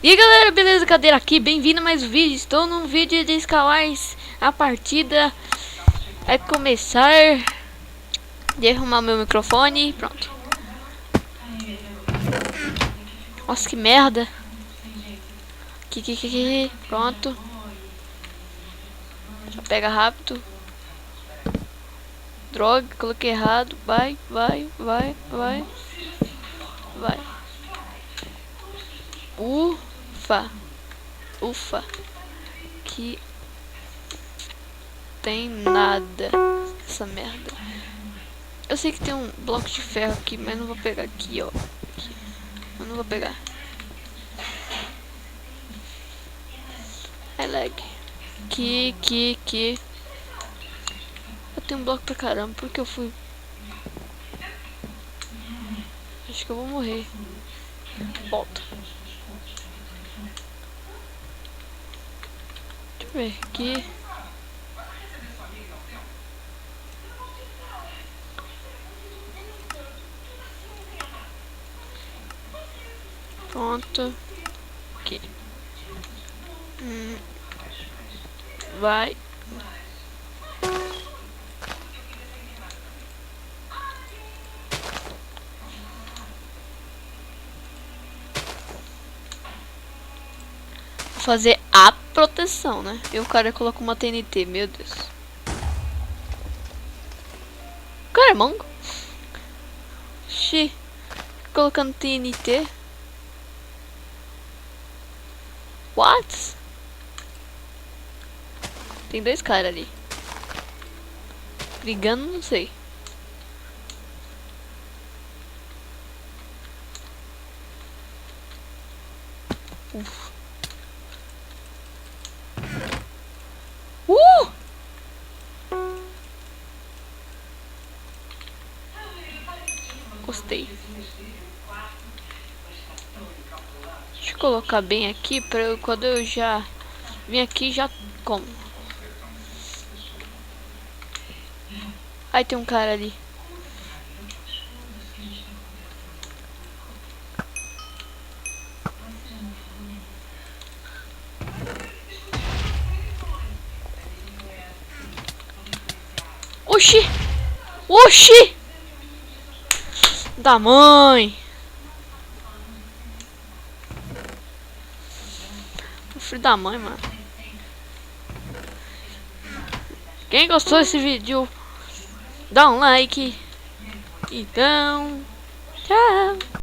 E aí galera, beleza? Cadeira aqui, bem-vindo a mais um vídeo. Estou num vídeo de Skywars. A partida vai começar. De arrumar meu microfone. Pronto. Nossa, que merda. Aqui. Pronto. Já pega rápido. Droga, coloquei errado. Vai. Ufa. Que tem nada essa merda. Eu sei que tem um bloco de ferro aqui, mas não vou pegar aqui, ó. Aqui. Eu não vou pegar. É lag. Que. Eu tenho um bloco pra caramba. Por que eu fui? Acho que eu vou morrer. Volta. Deixa eu ver aqui. Pronto. Aqui. Vai. Vou fazer a proteção, né? E o cara coloca uma TNT, meu Deus. O cara é mongo? Xi. Colocando TNT. What? Tem dois caras ali. Brigando, não sei. Gostei. Deixa eu colocar bem aqui para eu, quando eu já vim aqui já como. Aí tem um cara ali. Oxi! Da mãe! O filho da mãe, mano. Quem gostou desse vídeo, dá um like. Então, tchau!